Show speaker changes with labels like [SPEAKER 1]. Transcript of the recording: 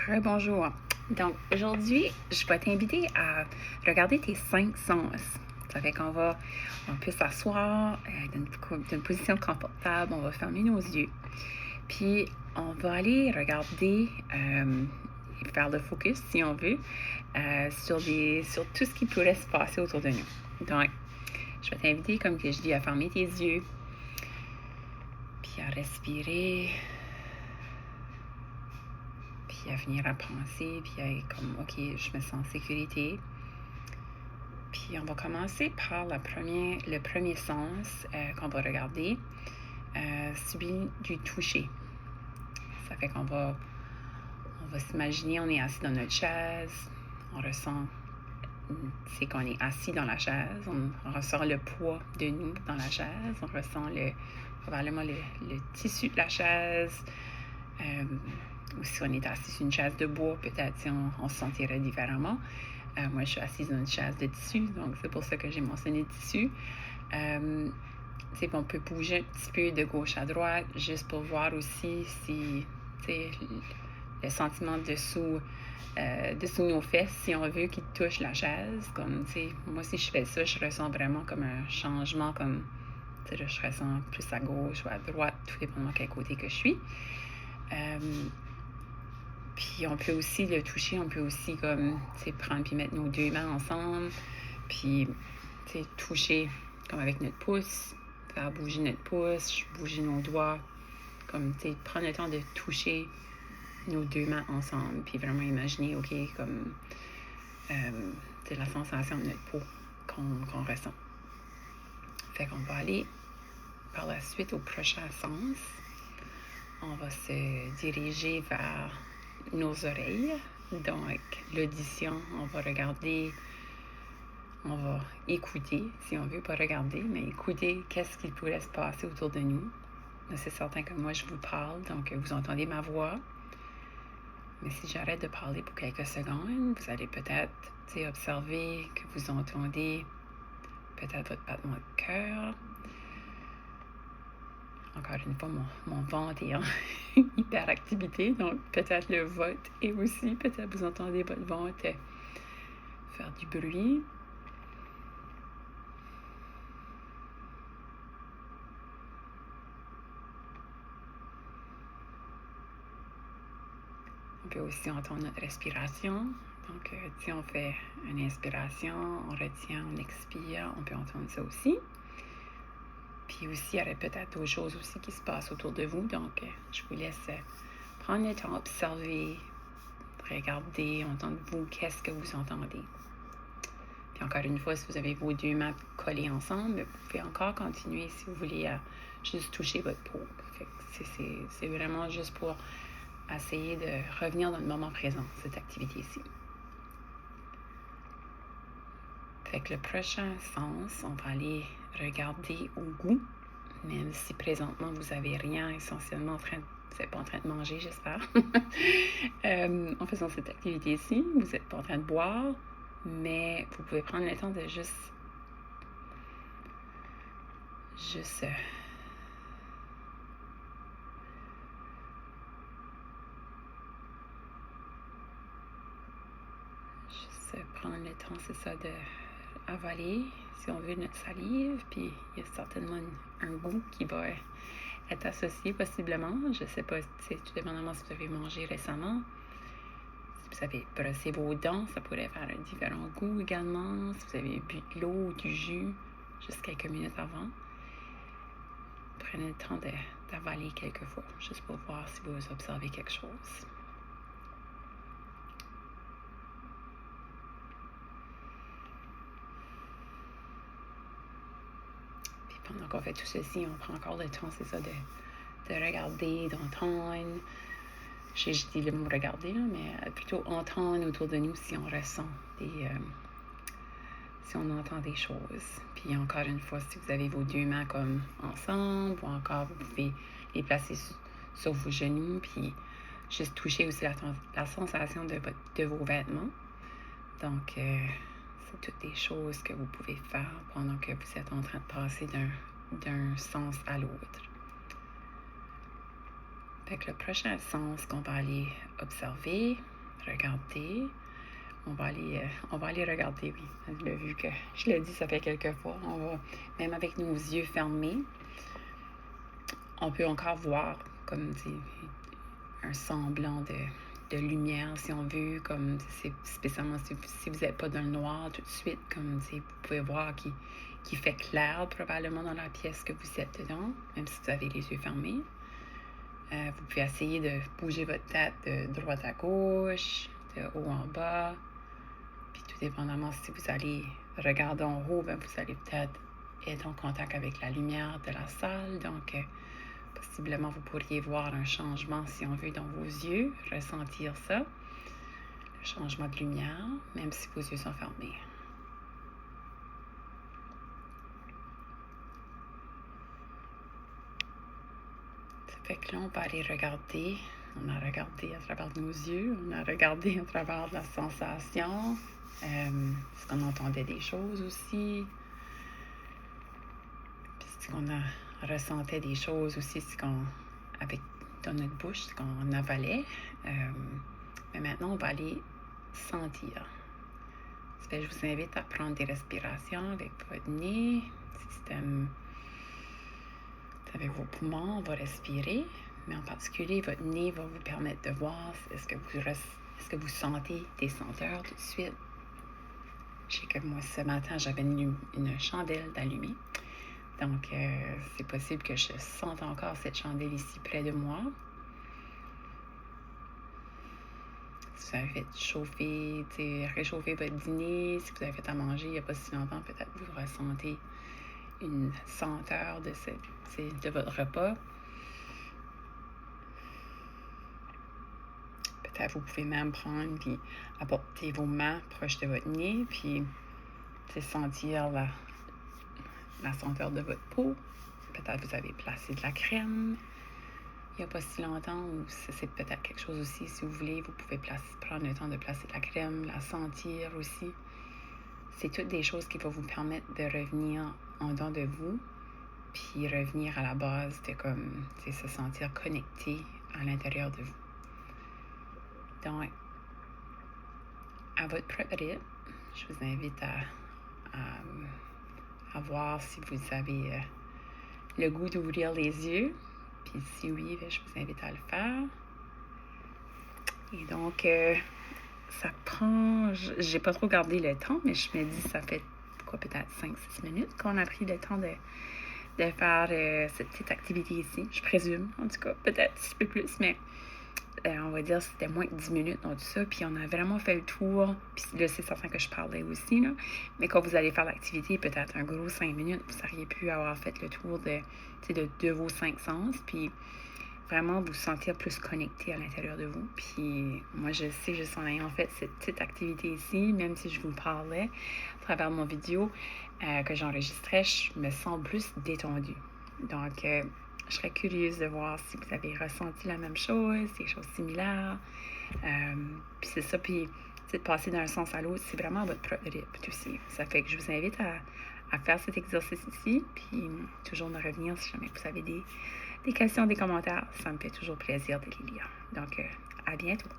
[SPEAKER 1] Rebonjour. Donc, aujourd'hui, je vais t'inviter à regarder tes 5 sens. Ça fait on peut s'asseoir d'une position confortable, on va fermer nos yeux. Puis, on va aller regarder, faire le focus, si on veut, sur tout ce qui pourrait se passer autour de nous. Donc, je vais t'inviter, comme que je dis, à fermer tes yeux, puis à respirer, puis à venir à penser, puis à être comme, OK, je me sens en sécurité. Puis on va commencer par le premier sens qu'on va regarder, celui du toucher. Ça fait on va s'imaginer, on est assis dans notre chaise, on ressent, c'est qu'on est assis dans la chaise, on ressent le poids de nous dans la chaise, on ressent probablement le tissu de la chaise, ou si on est assis sur une chaise de bois, peut-être on se sentirait différemment. Moi, je suis assise dans une chaise de tissu, donc c'est pour ça que j'ai mentionné tissu. On peut bouger un petit peu de gauche à droite, juste pour voir aussi si le sentiment dessous nos fesses, si on veut, qui touche la chaise. Comme, moi, si je fais ça, je ressens vraiment comme un changement, comme je ressens plus à gauche ou à droite, tout dépendant quel côté que je suis. Puis on peut aussi le toucher, on peut aussi comme prendre puis mettre nos deux mains ensemble, puis toucher comme avec notre pouce, faire bouger notre pouce, bouger nos doigts, comme prendre le temps de toucher nos deux mains ensemble, puis vraiment imaginer, OK, comme la sensation de notre peau qu'on ressent. Fait qu'on va aller par la suite au prochain sens. On va se diriger vers nos oreilles. Donc, l'audition, on va écouter, si on veut, pas regarder, mais écouter qu'est-ce qui pourrait se passer autour de nous. Là, c'est certain que moi, je vous parle, donc vous entendez ma voix. Mais si j'arrête de parler pour quelques secondes, vous allez peut-être observer que vous entendez peut-être votre battement de cœur. Encore une fois, mon ventre est en hyperactivité, donc peut-être le vôtre est aussi. Peut-être vous entendez votre ventre faire du bruit. On peut aussi entendre notre respiration. Donc, si on fait une inspiration, on retient, on expire, on peut entendre ça aussi. Puis aussi, il y aurait peut-être d'autres choses aussi qui se passent autour de vous. Donc, je vous laisse prendre le temps d'observer, regarder, entendre vous, qu'est-ce que vous entendez. Puis encore une fois, si vous avez vos deux mains collées ensemble, vous pouvez encore continuer si vous voulez à juste toucher votre peau. C'est vraiment juste pour essayer de revenir dans le moment présent, cette activité-ci. Fait que le prochain sens, on va aller regarder au goût, même si présentement vous n'avez rien essentiellement vous n'êtes pas en train de manger, j'espère. En faisant cette activité-ci, vous n'êtes pas en train de boire, mais vous pouvez prendre le temps de juste prendre le temps, c'est ça, de avaler, si on veut, notre salive, puis il y a certainement un goût qui va être associé possiblement. Je ne sais pas, tout dépendamment si vous avez mangé récemment. Si vous avez brossé vos dents, ça pourrait faire un différent goût également. Si vous avez bu de l'eau ou du jus juste quelques minutes avant, prenez le temps d'avaler quelques fois, juste pour voir si vous observez quelque chose. Pendant qu'on fait tout ceci, on prend encore le temps, c'est ça, de regarder, d'entendre. Je dis le mot regarder, là, mais plutôt entendre autour de nous si on ressent si on entend des choses. Puis encore une fois, si vous avez vos deux mains comme ensemble, ou encore vous pouvez les placer sur vos genoux, puis juste toucher aussi la sensation de vos vêtements. Donc, c'est toutes des choses que vous pouvez faire pendant que vous êtes en train de passer d'un sens à l'autre. Fait que le prochain sens qu'on va aller observer, regarder, on va aller regarder, oui. Vu que je l'ai dit, ça fait quelques fois. Même avec nos yeux fermés, on peut encore voir comme un semblant de lumière, si on veut, comme spécialement si vous n'êtes pas dans le noir tout de suite, comme vous pouvez voir qui fait clair probablement dans la pièce que vous êtes dedans, même si vous avez les yeux fermés. Vous pouvez essayer de bouger votre tête de droite à gauche, de haut en bas. Puis tout dépendamment, si vous allez regarder en haut, ben vous allez peut-être être en contact avec la lumière de la salle. Donc, possiblement, vous pourriez voir un changement, si on veut, dans vos yeux, ressentir ça, le changement de lumière, même si vos yeux sont fermés. Ça fait que là, on va aller regarder. On a regardé à travers nos yeux, on a regardé à travers la sensation. Est-ce qu'on entendait des choses aussi? Puis est-ce qu'on ressentait des choses aussi dans notre bouche, ce qu'on avalait? Mais maintenant, on va aller sentir. Ça fait que je vous invite à prendre des respirations avec votre nez, avec vos poumons, on va respirer. Mais en particulier, votre nez va vous permettre de voir est-ce que vous sentez des senteurs tout de suite. Je sais que moi, ce matin, j'avais une chandelle d'allumée. Donc, c'est possible que je sente encore cette chandelle ici près de moi. Si vous avez fait réchauffer votre dîner, si vous avez fait à manger il n'y a pas si longtemps, peut-être vous ressentez une senteur de votre repas. Peut-être vous pouvez même prendre puis apporter vos mains proches de votre nez, puis sentir la senteur de votre peau. Peut-être vous avez placé de la crème il n'y a pas si longtemps, ou c'est peut-être quelque chose aussi, si vous voulez, vous pouvez prendre le temps de placer de la crème, la sentir aussi. C'est toutes des choses qui vont vous permettre de revenir en dedans de vous, puis revenir à la base de se sentir connecté à l'intérieur de vous. Donc, à votre propre rythme, je vous invite à voir si vous avez le goût d'ouvrir les yeux. Puis si oui, je vous invite à le faire. Et donc, ça prend... J'ai pas trop gardé le temps, mais je me dis ça fait peut-être 5-6 minutes qu'on a pris le temps de faire cette petite activité ici. Je présume, en tout cas, peut-être un petit peu plus, mais on va dire que c'était moins que 10 minutes dans tout ça. Puis on a vraiment fait le tour. Puis là, c'est certain que je parlais aussi, là. Mais quand vous allez faire l'activité, peut-être un gros 5 minutes, vous auriez pu avoir fait le tour de vos 5 sens. Puis vraiment vous sentir plus connecté à l'intérieur de vous. Puis moi, je sais, juste en ayant fait cette petite activité ici, même si je vous parlais à travers mon vidéo que j'enregistrais, je me sens plus détendue. Donc, je serais curieuse de voir si vous avez ressenti la même chose, des choses similaires. Puis c'est ça, puis de passer d'un sens à l'autre, c'est vraiment votre propre rythme aussi. Ça fait que je vous invite à faire cet exercice ici, puis toujours me revenir si jamais vous avez des questions, des commentaires. Ça me fait toujours plaisir de les lire. Donc, à bientôt.